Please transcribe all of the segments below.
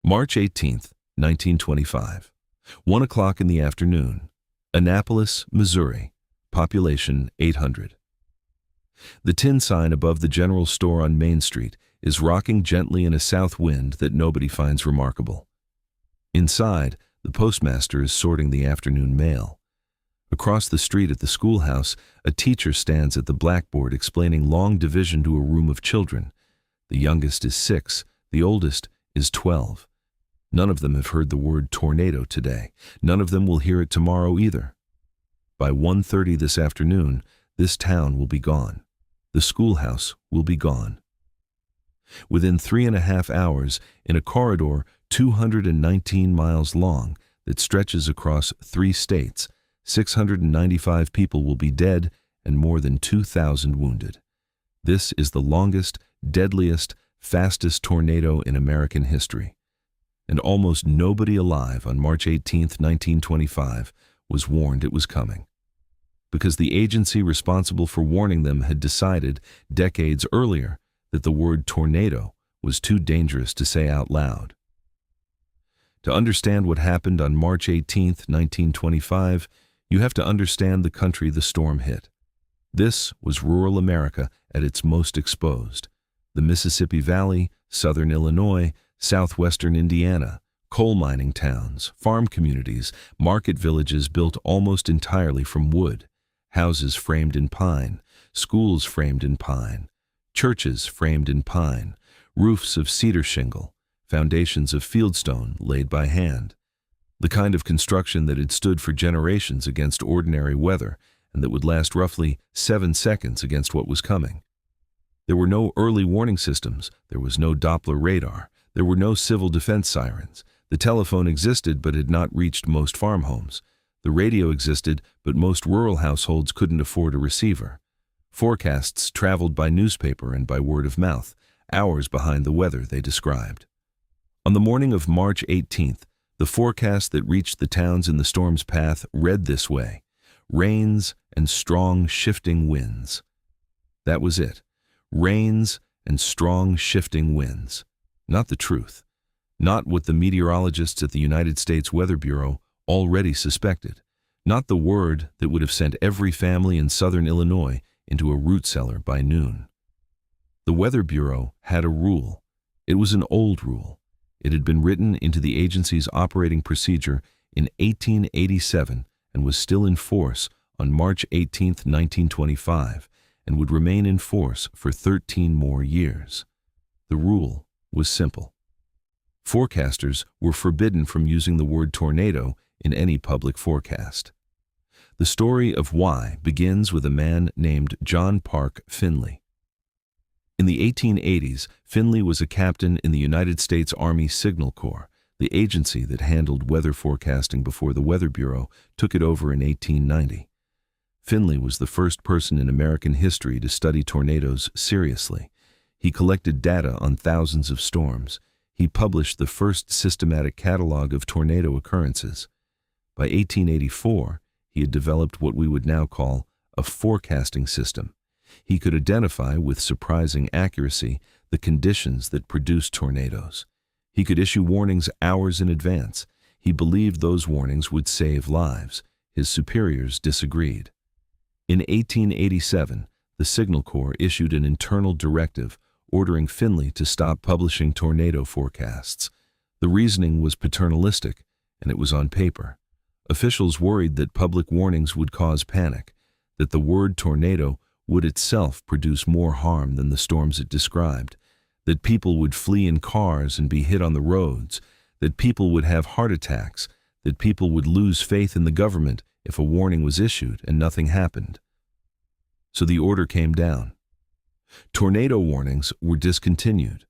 March 18th, 1925. 1 o'clock in the afternoon. Annapolis, Missouri. Population 800. The tin sign above the general store on Main Street is rocking gently in a south wind that nobody finds remarkable. Inside, the postmaster is sorting the afternoon mail. Across the street at the schoolhouse, a teacher stands at the blackboard explaining long division to a room of children. The youngest is 6, the oldest is 12. None of them have heard the word tornado today. None of them will hear it tomorrow either. By 1:30 this afternoon, this town will be gone. The schoolhouse will be gone. Within 3.5 hours, in a corridor 219 miles long that stretches across 3 states, 695 people will be dead and more than 2,000 wounded. This is the longest, deadliest, fastest tornado in American history. And almost nobody alive on March 18, 1925, was warned it was coming. Because the agency responsible for warning them had decided, decades earlier, that the word tornado was too dangerous to say out loud. To understand what happened on March 18, 1925, you have to understand the country the storm hit. This was rural America at its most exposed. The Mississippi Valley, southern Illinois, southwestern Indiana, coal mining towns, farm communities, market villages built almost entirely from wood, houses framed in pine, schools framed in pine, churches framed in pine, roofs of cedar shingle, foundations of fieldstone laid by hand. The kind of construction that had stood for generations against ordinary weather and that would last roughly 7 seconds against what was coming. There were no early warning systems, there was no Doppler radar, there were no civil defense sirens. The telephone existed but had not reached most farm homes. The radio existed, but most rural households couldn't afford a receiver. Forecasts traveled by newspaper and by word of mouth, hours behind the weather they described. On the morning of March 18th, the forecast that reached the towns in the storm's path read this way: rains and strong shifting winds. That was it. Rains and strong shifting winds. Not the truth. Not what the meteorologists at the United States Weather Bureau already suspected. Not the word that would have sent every family in southern Illinois into a root cellar by noon. The Weather Bureau had a rule. It was an old rule. It had been written into the agency's operating procedure in 1887 and was still in force on March 18, 1925, and would remain in force for 13 more years. The rule was simple. Forecasters were forbidden from using the word tornado in any public forecast. The story of why begins with a man named John Park Finley. In the 1880s, Finley was a captain in the United States Army Signal Corps. The agency that handled weather forecasting before the Weather Bureau took it over in 1890. Finley was the first person in American history to study tornadoes seriously. He collected data on thousands of storms. He published the first systematic catalog of tornado occurrences. By 1884, he had developed what we would now call a forecasting system. He could identify with surprising accuracy the conditions that produced tornadoes. He could issue warnings hours in advance. He believed those warnings would save lives. His superiors disagreed. In 1887, the Signal Corps issued an internal directive ordering Finley to stop publishing tornado forecasts. The reasoning was paternalistic, and it was on paper. Officials worried that public warnings would cause panic, that the word tornado would itself produce more harm than the storms it described, that people would flee in cars and be hit on the roads, that people would have heart attacks, that people would lose faith in the government if a warning was issued and nothing happened. So the order came down. Tornado warnings were discontinued.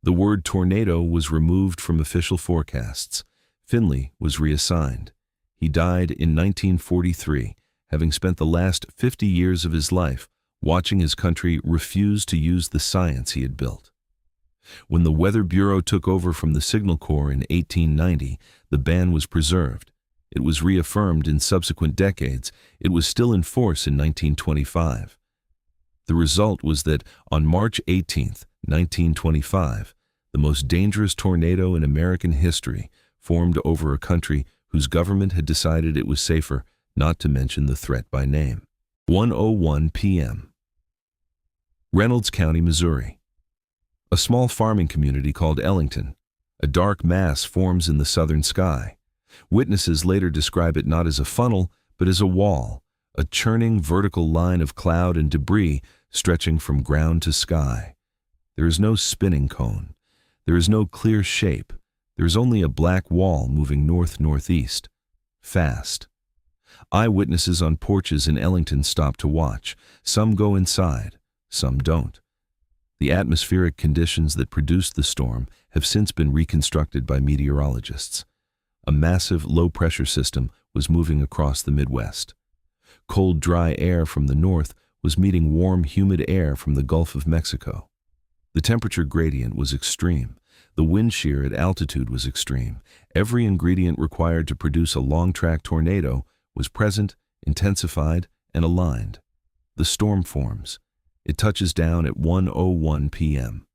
The word tornado was removed from official forecasts. Finley was reassigned. He died in 1943, having spent the last 50 years of his life watching his country refuse to use the science he had built. When the Weather Bureau took over from the Signal Corps in 1890, the ban was preserved. It was reaffirmed in subsequent decades. It was still in force in 1925. The result was that on March 18, 1925, the most dangerous tornado in American history, formed over a country whose government had decided it was safer not to mention the threat by name. 1:01 p.m. Reynolds County, Missouri. A small farming community called Ellington. A dark mass forms in the southern sky. Witnesses later describe it not as a funnel, but as a wall, a churning vertical line of cloud and debris stretching from ground to sky. There is no spinning cone. There is no clear shape. There is only a black wall moving north-northeast. Fast. Eyewitnesses on porches in Ellington stop to watch. Some go inside, some don't. The atmospheric conditions that produced the storm have since been reconstructed by meteorologists. A massive low-pressure system was moving across the Midwest. Cold, dry air from the north was meeting warm, humid air from the Gulf of Mexico. The temperature gradient was extreme. The wind shear at altitude was extreme. Every ingredient required to produce a long-track tornado was present, intensified, and aligned. The storm forms. It touches down at 1:01 p.m.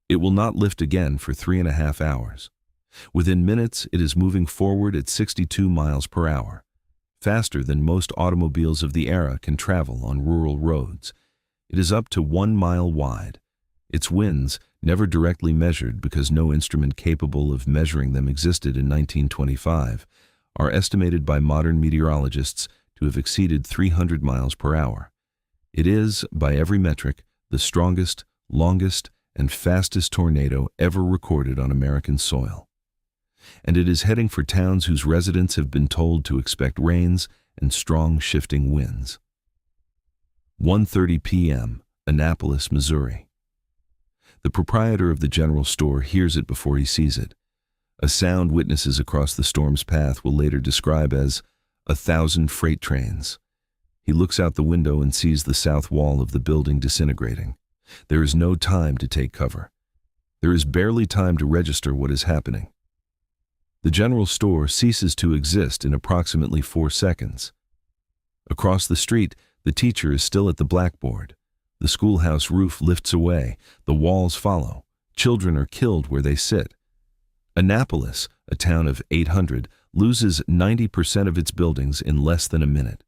It will not lift again for 3.5 hours. Within minutes, it is moving forward at 62 miles per hour, faster than most automobiles of the era can travel on rural roads. It is up to 1 mile wide. Its winds, never directly measured because no instrument capable of measuring them existed in 1925, are estimated by modern meteorologists to have exceeded 300 miles per hour. It is, by every metric, the strongest, longest, and fastest tornado ever recorded on American soil. And it is heading for towns whose residents have been told to expect rains and strong shifting winds. 1:30 p.m., Annapolis, Missouri. The proprietor of the general store hears it before he sees it. A sound witnesses across the storm's path will later describe as 1,000 freight trains. He looks out the window and sees the south wall of the building disintegrating. There is no time to take cover. There is barely time to register what is happening. The general store ceases to exist in approximately 4 seconds. Across the street, the teacher is still at the blackboard. The schoolhouse roof lifts away. The walls follow. Children are killed where they sit. Annapolis, a town of 800, loses 90% of its buildings in less than a minute.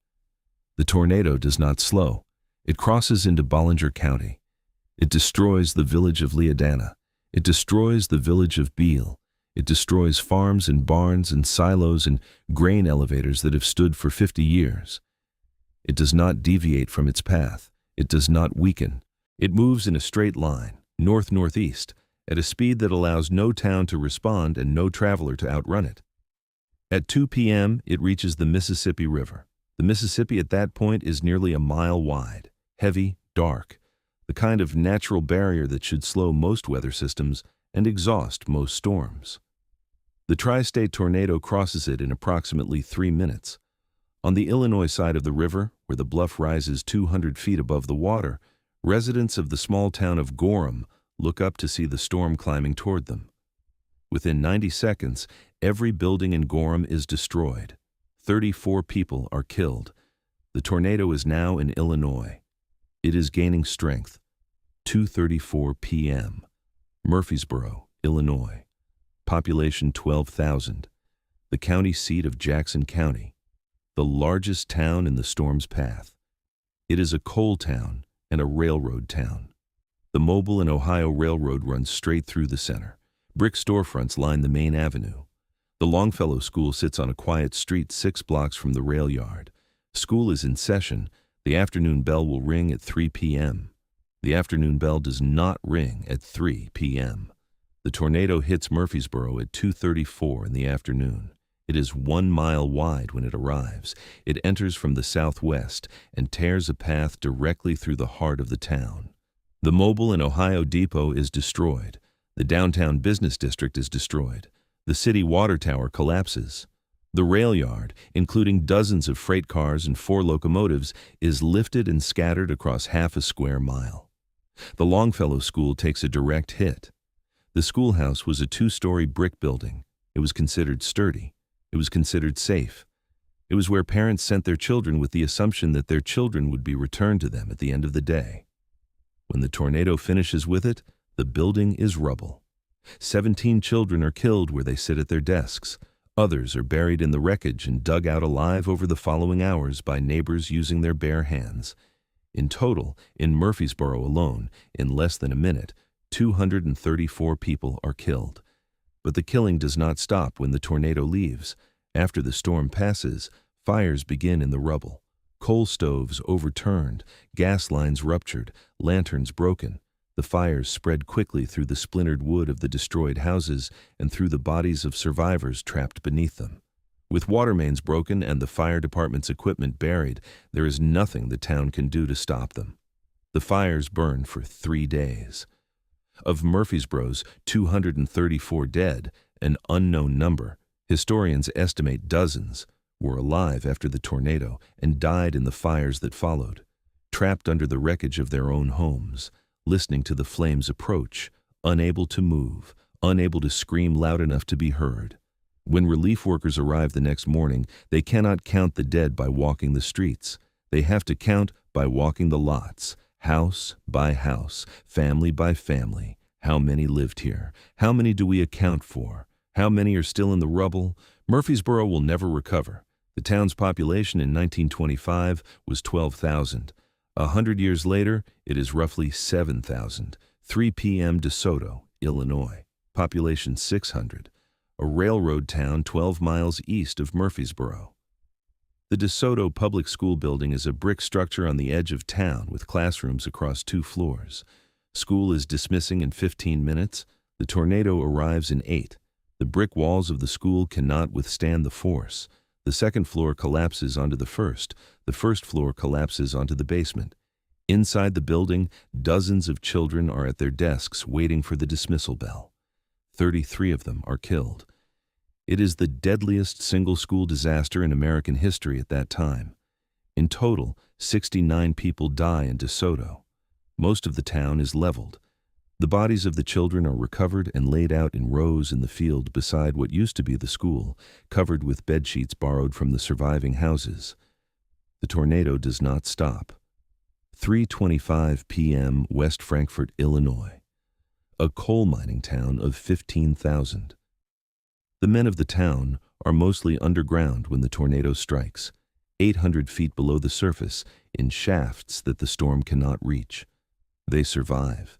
The tornado does not slow. It crosses into Bollinger County. It destroys the village of Leodana. It destroys the village of Beale. It destroys farms and barns and silos and grain elevators that have stood for 50 years. It does not deviate from its path. It does not weaken. It moves in a straight line, north-northeast, at a speed that allows no town to respond and no traveler to outrun it. At 2 p.m., it reaches the Mississippi River. The Mississippi at that point is nearly a mile wide, heavy, dark, the kind of natural barrier that should slow most weather systems and exhaust most storms. The tri-state tornado crosses it in approximately 3 minutes. On the Illinois side of the river, where the bluff rises 200 feet above the water, residents of the small town of Gorham look up to see the storm climbing toward them. Within 90 seconds, every building in Gorham is destroyed. 34 people are killed. The tornado is now in Illinois. It is gaining strength. 2:34 p.m. Murfreesboro, Illinois. Population 12,000. The county seat of Jackson County. The largest town in the storm's path. It is a coal town and a railroad town. The Mobile and Ohio Railroad runs straight through the center. Brick storefronts line the main avenue. The Longfellow School sits on a quiet street 6 blocks from the rail yard. School is in session. The afternoon bell will ring at 3 p.m. The afternoon bell does not ring at 3 p.m. The tornado hits Murfreesboro at 2:34 in the afternoon. It is 1 mile wide when it arrives. It enters from the southwest and tears a path directly through the heart of the town. The Mobile and Ohio Depot is destroyed. The downtown business district is destroyed. The city water tower collapses. The rail yard, including dozens of freight cars and 4 locomotives, is lifted and scattered across half a square mile. The Longfellow School takes a direct hit. The schoolhouse was a 2-story brick building. It was considered sturdy. It was considered safe. It was where parents sent their children with the assumption that their children would be returned to them at the end of the day. When the tornado finishes with it, the building is rubble. 17 children are killed where they sit at their desks. Others are buried in the wreckage and dug out alive over the following hours by neighbors using their bare hands. In total, in Murfreesboro alone, in less than a minute, 234 people are killed. But the killing does not stop when the tornado leaves. After the storm passes, fires begin in the rubble. Coal stoves overturned, gas lines ruptured, lanterns broken. The fires spread quickly through the splintered wood of the destroyed houses and through the bodies of survivors trapped beneath them. With water mains broken and the fire department's equipment buried, there is nothing the town can do to stop them. The fires burned for 3 days. Of Murfreesboro's 234 dead, an unknown number, historians estimate dozens, were alive after the tornado and died in the fires that followed, trapped under the wreckage of their own homes, listening to the flames approach, unable to move, unable to scream loud enough to be heard. When relief workers arrive the next morning, they cannot count the dead by walking the streets. They have to count by walking the lots, house by house, family by family. How many lived here? How many do we account for? How many are still in the rubble? Murfreesboro will never recover. The town's population in 1925 was 12,000. 100 years later, it is roughly 7,000. 3 p.m. DeSoto, Illinois. Population 600. A railroad town 12 miles east of Murfreesboro. The DeSoto Public School building is a brick structure on the edge of town with classrooms across 2 floors. School is dismissing in 15 minutes. The tornado arrives in 8. The brick walls of the school cannot withstand the force. The second floor collapses onto the first. The first floor collapses onto the basement. Inside the building, dozens of children are at their desks waiting for the dismissal bell. 33 of them are killed. It is the deadliest single school disaster in American history at that time. In total, 69 people die in DeSoto. Most of the town is leveled. The bodies of the children are recovered and laid out in rows in the field beside what used to be the school, covered with bedsheets borrowed from the surviving houses. The tornado does not stop. 3:25 p.m. West Frankfort, Illinois. A coal mining town of 15,000. The men of the town are mostly underground when the tornado strikes, 800 feet below the surface, in shafts that the storm cannot reach. They survive.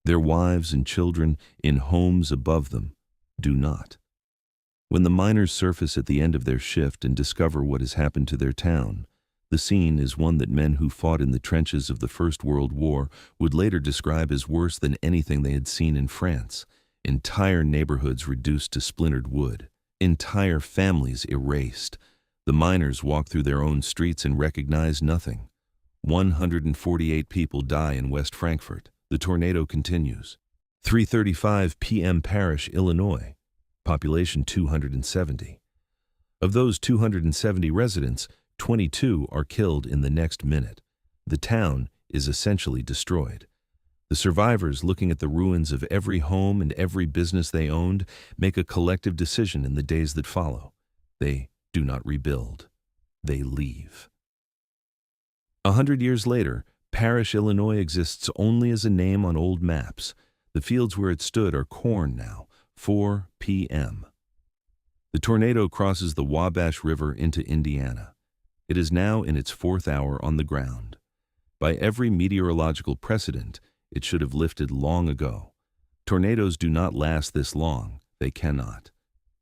Their wives and children, in homes above them, do not. When the miners surface at the end of their shift and discover what has happened to their town, the scene is one that men who fought in the trenches of the First World War would later describe as worse than anything they had seen in France. Entire neighborhoods reduced to splintered wood. Entire families erased. The miners walk through their own streets and recognize nothing. 148 people die in West Frankfort. The tornado continues. 3:35 p.m. Parrish, Illinois. Population 270. Of those 270 residents, 22 are killed in the next minute. The town is essentially destroyed. The survivors, looking at the ruins of every home and every business they owned, make a collective decision in the days that follow. They do not rebuild. They leave. 100 years later, Parrish, Illinois exists only as a name on old maps. The fields where it stood are corn now. 4 p.m. The tornado crosses the Wabash River into Indiana. It is now in its 4th hour on the ground. By every meteorological precedent, it should have lifted long ago. Tornadoes do not last this long. They cannot.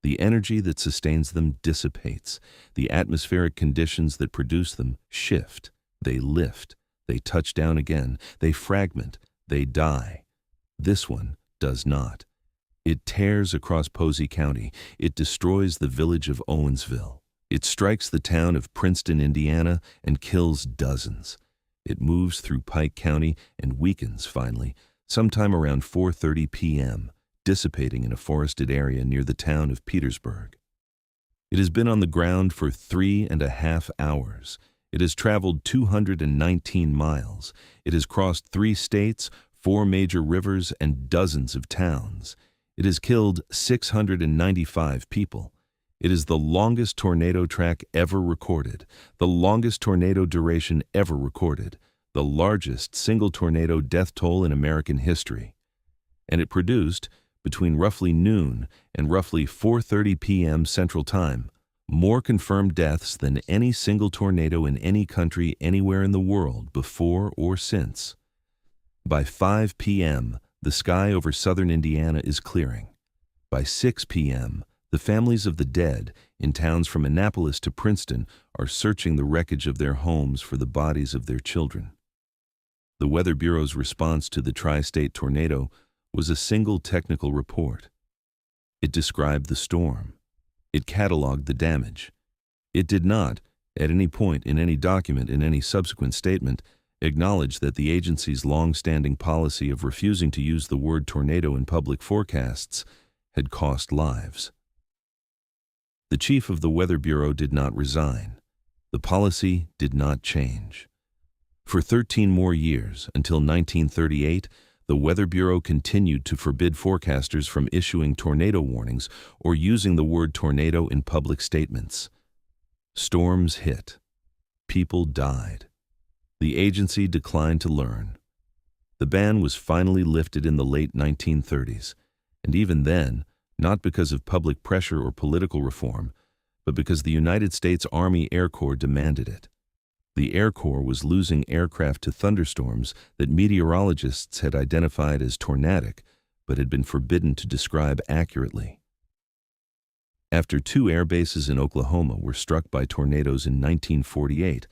The energy that sustains them dissipates. The atmospheric conditions that produce them shift. They lift. They touch down again. They fragment. They die. This one does not. It tears across Posey County. It destroys the village of Owensville. It strikes the town of Princeton, Indiana, and kills dozens. It moves through Pike County and weakens finally, sometime around 4:30 p.m., dissipating in a forested area near the town of Petersburg. It has been on the ground for 3.5 hours. It has traveled 219 miles. It has crossed 3 states, 4 major rivers, and dozens of towns. It has killed 695 people. It is the longest tornado track ever recorded, the longest tornado duration ever recorded, the largest single tornado death toll in American history. And it produced, between roughly noon and roughly 4:30 p.m. Central Time, more confirmed deaths than any single tornado in any country anywhere in the world before or since. By 5 p.m., the sky over southern Indiana is clearing. By 6 p.m., the families of the dead in towns from Annapolis to Princeton are searching the wreckage of their homes for the bodies of their children. The Weather Bureau's response to the tri-state tornado was a single technical report. It described the storm. It cataloged the damage. It did not, at any point in any document in any subsequent statement, acknowledge that the agency's long-standing policy of refusing to use the word tornado in public forecasts had cost lives. The chief of the Weather Bureau did not resign. The policy did not change. For 13 more years, until 1938, the Weather Bureau continued to forbid forecasters from issuing tornado warnings or using the word tornado in public statements. Storms hit. People died. The agency declined to learn. The ban was finally lifted in the late 1930s, and even then, not because of public pressure or political reform, but because the United States Army Air Corps demanded it. The Air Corps was losing aircraft to thunderstorms that meteorologists had identified as tornadic, but had been forbidden to describe accurately. After 2 air bases in Oklahoma were struck by tornadoes in 1948,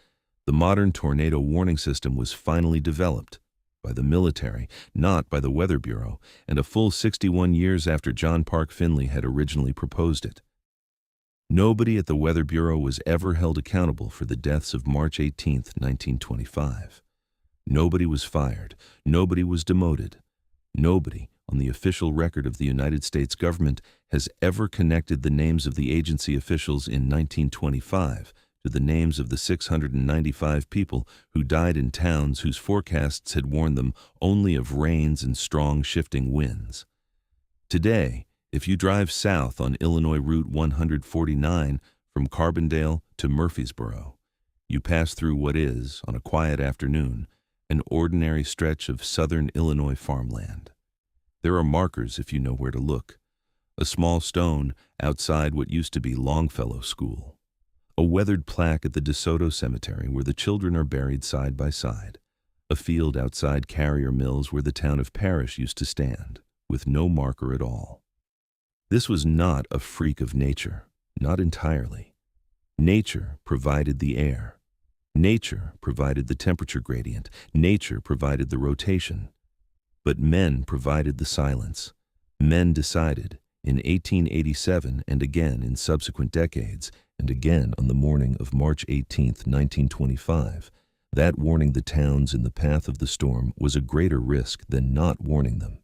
the modern tornado warning system was finally developed by the military, not by the Weather Bureau, and a full 61 years after John Park Finley had originally proposed it. Nobody at the Weather Bureau was ever held accountable for the deaths of March 18, 1925. Nobody was fired. Nobody was demoted. Nobody, on the official record of the United States government, has ever connected the names of the agency officials in 1925 to the names of the 695 people who died in towns whose forecasts had warned them only of rains and strong shifting winds. Today, if you drive south on Illinois Route 149 from Carbondale to Murfreesboro, you pass through what is, on a quiet afternoon, an ordinary stretch of southern Illinois farmland. There are markers if you know where to look. A small stone outside what used to be Longfellow School. A weathered plaque at the DeSoto Cemetery where the children are buried side by side. A field outside Carrier Mills where the town of Parrish used to stand, with no marker at all. This was not a freak of nature, not entirely. Nature provided the air. Nature provided the temperature gradient. Nature provided the rotation. But men provided the silence. Men decided, in 1887 and again in subsequent decades, and again on the morning of March 18, 1925, that warning the towns in the path of the storm was a greater risk than not warning them.